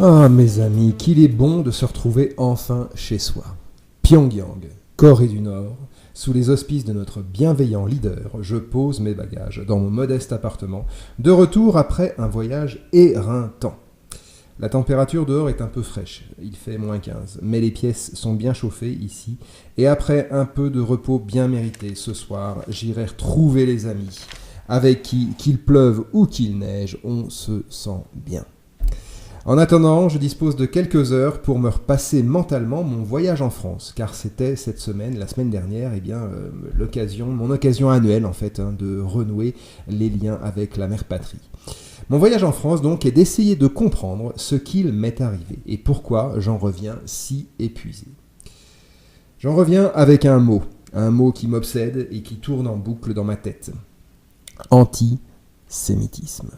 Ah, mes amis, qu'il est bon de se retrouver enfin chez soi. Pyongyang, Corée du Nord, sous les auspices de notre bienveillant leader, je pose mes bagages dans mon modeste appartement, de retour après un voyage éreintant. La température dehors est un peu fraîche, il fait -15, mais les pièces sont bien chauffées ici, et après un peu de repos bien mérité ce soir, j'irai retrouver les amis, avec qui, qu'il pleuve ou qu'il neige, on se sent bien. En attendant, je dispose de quelques heures pour me repasser mentalement mon voyage en France, car c'était cette semaine, la semaine dernière, mon occasion annuelle en fait, de renouer les liens avec la mère patrie. Mon voyage en France donc est d'essayer de comprendre ce qu'il m'est arrivé et pourquoi j'en reviens si épuisé. J'en reviens avec un mot qui m'obsède et qui tourne en boucle dans ma tête. Antisémitisme.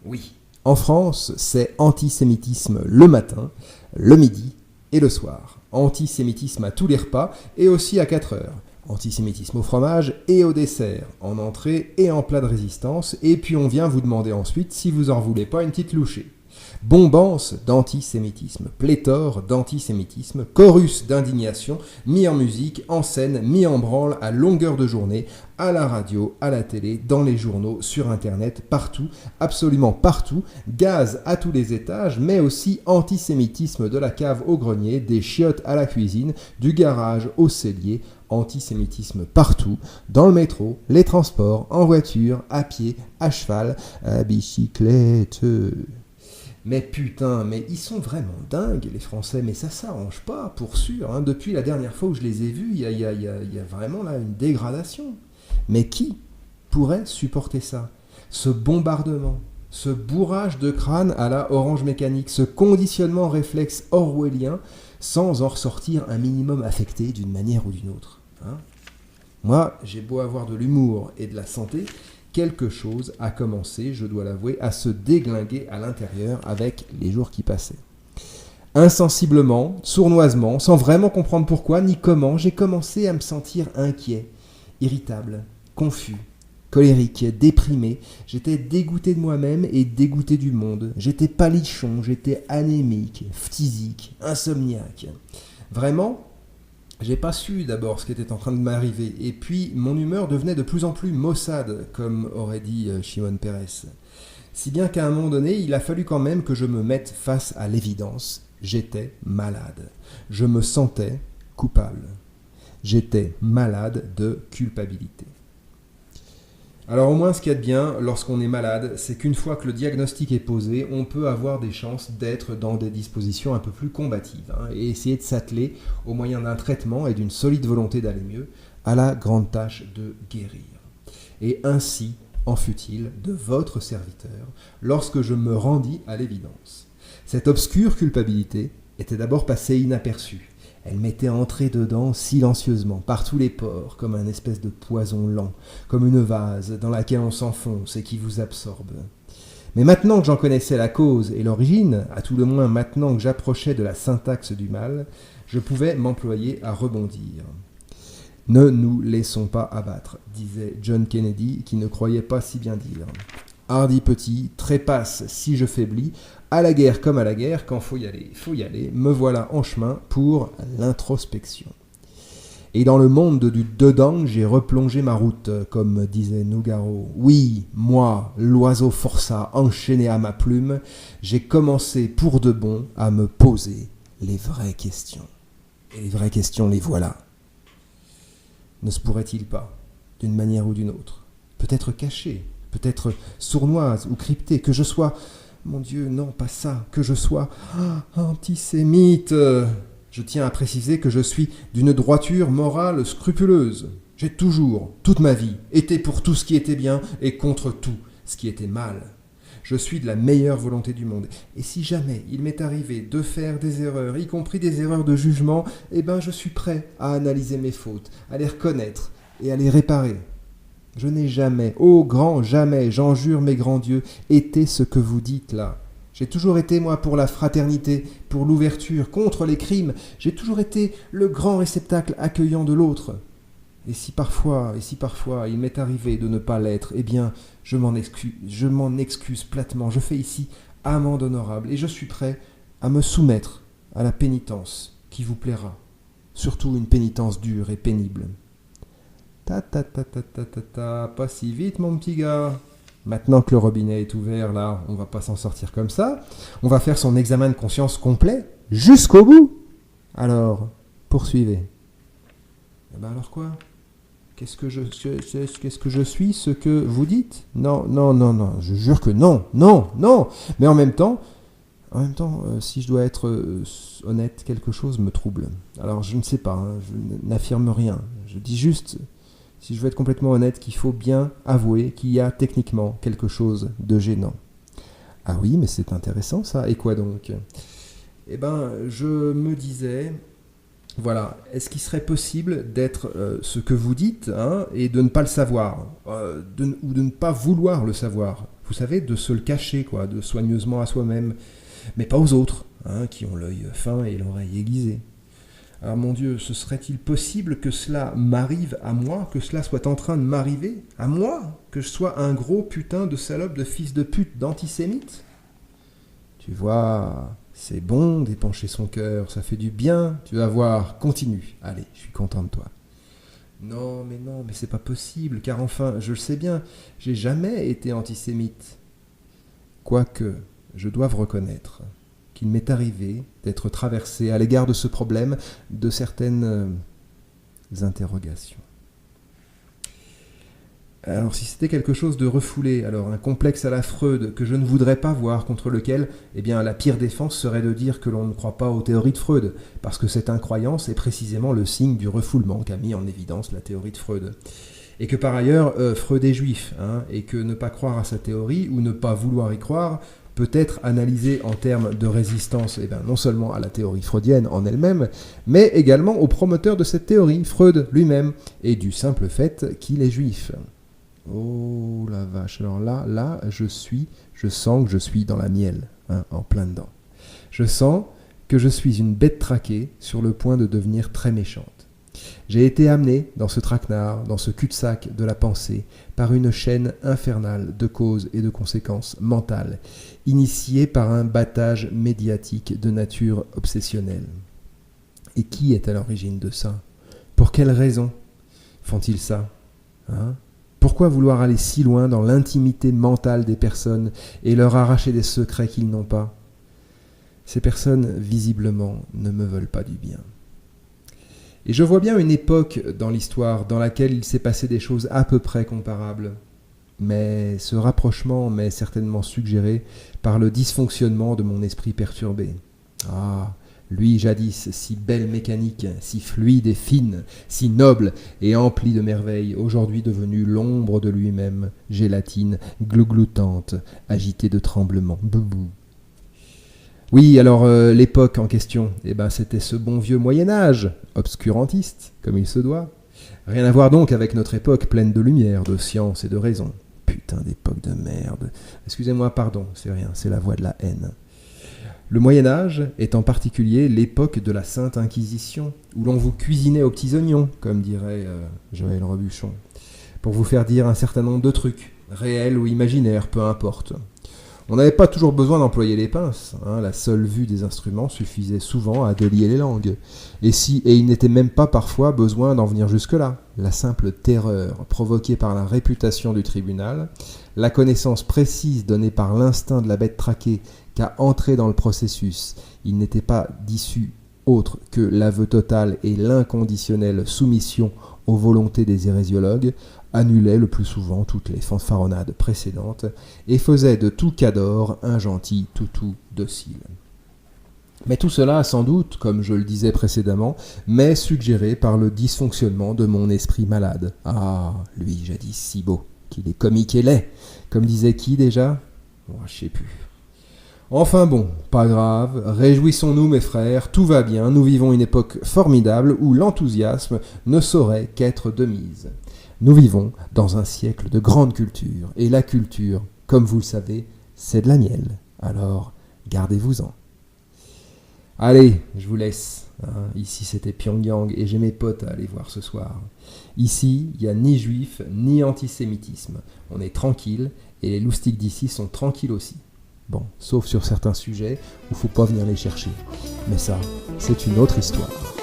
Oui. En France, c'est antisémitisme le matin, le midi et le soir. Antisémitisme à tous les repas et aussi à 4 heures. Antisémitisme au fromage et au dessert, en entrée et en plat de résistance. Et puis on vient vous demander ensuite si vous en voulez pas une petite louchée. Bombance d'antisémitisme, pléthore d'antisémitisme, chorus d'indignation, mis en musique, en scène, mis en branle à longueur de journée, à la radio, à la télé, dans les journaux, sur internet, partout, absolument partout, gaz à tous les étages, mais aussi antisémitisme de la cave au grenier, des chiottes à la cuisine, du garage au cellier, antisémitisme partout, dans le métro, les transports, en voiture, à pied, à cheval, à bicyclette. Mais putain, mais ils sont vraiment dingues les Français, mais ça s'arrange pas, pour sûr. Hein. Depuis la dernière fois où je les ai vus, il y a vraiment là une dégradation. Mais qui pourrait supporter ça? Ce bombardement, ce bourrage de crâne à la Orange Mécanique, ce conditionnement réflexe orwellien, sans en ressortir un minimum affecté d'une manière ou d'une autre. Hein. Moi, j'ai beau avoir de l'humour et de la santé, quelque chose a commencé, je dois l'avouer, à se déglinguer à l'intérieur avec les jours qui passaient. Insensiblement, sournoisement, sans vraiment comprendre pourquoi ni comment, j'ai commencé à me sentir inquiet, irritable, confus, colérique, déprimé. J'étais dégoûté de moi-même et dégoûté du monde. J'étais palichon, j'étais anémique, phthisique, insomniaque. Vraiment, j'ai pas su d'abord ce qui était en train de m'arriver, et puis mon humeur devenait de plus en plus maussade, comme aurait dit Shimon Peres. Si bien qu'à un moment donné, il a fallu quand même que je me mette face à l'évidence. J'étais malade. Je me sentais coupable. J'étais malade de culpabilité. Alors au moins ce qu'il y a de bien lorsqu'on est malade, c'est qu'une fois que le diagnostic est posé, on peut avoir des chances d'être dans des dispositions un peu plus combatives et essayer de s'atteler au moyen d'un traitement et d'une solide volonté d'aller mieux à la grande tâche de guérir. Et ainsi en fut-il de votre serviteur lorsque je me rendis à l'évidence. Cette obscure culpabilité était d'abord passée inaperçue. Elle m'était entrée dedans silencieusement, par tous les pores, comme un espèce de poison lent, comme une vase dans laquelle on s'enfonce et qui vous absorbe. Mais maintenant que j'en connaissais la cause et l'origine, à tout le moins maintenant que j'approchais de la syntaxe du mal, je pouvais m'employer à rebondir. « Ne nous laissons pas abattre », disait John Kennedy, qui ne croyait pas si bien dire. « Hardi petit, trépasse si je faiblis, à la guerre comme à la guerre, quand faut y aller, me voilà en chemin pour l'introspection. » Et dans le monde du dedans, j'ai replongé ma route, comme disait Nougaro. Oui, moi, l'oiseau forçat enchaîné à ma plume, j'ai commencé pour de bon à me poser les vraies questions. Et les vraies questions, les voilà. Ne se pourrait-il pas, d'une manière ou d'une autre, peut-être cachée, peut-être sournoise ou cryptée, que je sois... Mon Dieu, non, pas ça, que je sois antisémite. Je tiens à préciser que je suis d'une droiture morale scrupuleuse. J'ai toujours, toute ma vie, été pour tout ce qui était bien et contre tout ce qui était mal. je suis de la meilleure volonté du monde. Et si jamais il m'est arrivé de faire des erreurs, y compris des erreurs de jugement, eh ben je suis prêt à analyser mes fautes, à les reconnaître et à les réparer. Je n'ai jamais, ô grand jamais, j'en jure mes grands dieux, été ce que vous dites là. J'ai toujours été, moi, pour la fraternité, pour l'ouverture, contre les crimes. J'ai toujours été le grand réceptacle accueillant de l'autre. Et si parfois, il m'est arrivé de ne pas l'être, eh bien, je m'en excuse platement. Je fais ici amende honorable, et je suis prêt à me soumettre à la pénitence qui vous plaira. Surtout une pénitence dure et pénible. Pas si vite, mon petit gars. Maintenant que le robinet est ouvert, là, on va pas s'en sortir comme ça. On va faire son examen de conscience complet, jusqu'au bout. Alors, poursuivez. Eh ben alors quoi ? Qu'est-ce que je suis, ce que vous dites ? Non, je jure que non. Mais en même temps, si je dois être honnête, quelque chose me trouble. Alors, je ne sais pas, je n'affirme rien. Je dis juste, si je veux être complètement honnête, qu'il faut bien avouer qu'il y a techniquement quelque chose de gênant. Ah oui, mais c'est intéressant ça. Et quoi donc ? Eh ben, je me disais, voilà, est-ce qu'il serait possible d'être ce que vous dites, et de ne pas le savoir, ou de ne pas vouloir le savoir ? Vous savez, de se le cacher, quoi, de soigneusement à soi-même, mais pas aux autres, qui ont l'œil fin et l'oreille aiguisée. Alors mon Dieu, ce serait-il possible que cela m'arrive à moi, que cela soit en train de m'arriver à moi, que je sois un gros putain de salope de fils de pute d'antisémite ? Tu vois, c'est bon d'épancher son cœur, ça fait du bien, tu vas voir, continue, allez, je suis content de toi. Non, mais c'est pas possible, car enfin, je le sais bien, j'ai jamais été antisémite. Quoique, je doive reconnaître qu'il m'est arrivé d'être traversé à l'égard de ce problème de certaines interrogations. Alors si c'était quelque chose de refoulé, alors un complexe à la Freud que je ne voudrais pas voir, contre lequel, eh bien la pire défense serait de dire que l'on ne croit pas aux théories de Freud, parce que cette incroyance est précisément le signe du refoulement qu'a mis en évidence la théorie de Freud. Et que par ailleurs, Freud est juif, et que ne pas croire à sa théorie, ou ne pas vouloir y croire, peut être analysé en termes de résistance, non seulement à la théorie freudienne en elle-même, mais également au promoteur de cette théorie, Freud lui-même, et du simple fait qu'il est juif. Oh la vache, alors là, je sens que je suis dans la miel, en plein dedans. Je sens que je suis une bête traquée sur le point de devenir très méchante. J'ai été amené dans ce traquenard, dans ce cul-de-sac de la pensée, par une chaîne infernale de causes et de conséquences mentales, initiée par un battage médiatique de nature obsessionnelle. Et qui est à l'origine de ça ? Pour quelles raisons font-ils ça ? Pourquoi vouloir aller si loin dans l'intimité mentale des personnes et leur arracher des secrets qu'ils n'ont pas ? Ces personnes, visiblement, ne me veulent pas du bien. Et je vois bien une époque dans l'histoire dans laquelle il s'est passé des choses à peu près comparables. Mais ce rapprochement m'est certainement suggéré par le dysfonctionnement de mon esprit perturbé. Ah, lui jadis si belle mécanique, si fluide et fine, si noble et empli de merveilles, aujourd'hui devenu l'ombre de lui-même, gélatine, glougloutante, agitée de tremblements. Boubou. Oui, alors l'époque en question, c'était ce bon vieux Moyen-Âge, obscurantiste, comme il se doit. Rien à voir donc avec notre époque pleine de lumière, de science et de raison. Putain d'époque de merde. Excusez-moi, pardon, c'est rien, c'est la voix de la haine. Le Moyen-Âge est en particulier l'époque de la Sainte Inquisition, où l'on vous cuisinait aux petits oignons, comme dirait Joël Robuchon, pour vous faire dire un certain nombre de trucs, réels ou imaginaires, peu importe. On n'avait pas toujours besoin d'employer les pinces, la seule vue des instruments suffisait souvent à délier les langues. Et il n'était même pas parfois besoin d'en venir jusque-là. La simple terreur provoquée par la réputation du tribunal, la connaissance précise donnée par l'instinct de la bête traquée qu'à entrer dans le processus, il n'était pas d'issue autre que l'aveu total et l'inconditionnelle soumission aux volontés des hérésiologues, annulait le plus souvent toutes les fanfaronnades précédentes et faisait de tout Cador un gentil toutou docile. Mais tout cela, sans doute, comme je le disais précédemment, m'est suggéré par le dysfonctionnement de mon esprit malade. Ah, lui, jadis si beau, qu'il est comique et laid, comme disait qui déjà ? Moi, je sais plus. Enfin bon, pas grave, réjouissons-nous mes frères, tout va bien, nous vivons une époque formidable où l'enthousiasme ne saurait qu'être de mise. Nous vivons dans un siècle de grande culture, et la culture, comme vous le savez, c'est de la miel. Alors, gardez-vous-en. Allez, je vous laisse. Ici, c'était Pyongyang et j'ai mes potes à aller voir ce soir. Ici, il n'y a ni juifs ni antisémitisme. On est tranquille et les loustiques d'ici sont tranquilles aussi. Bon, sauf sur certains sujets où il ne faut pas venir les chercher. Mais ça, c'est une autre histoire.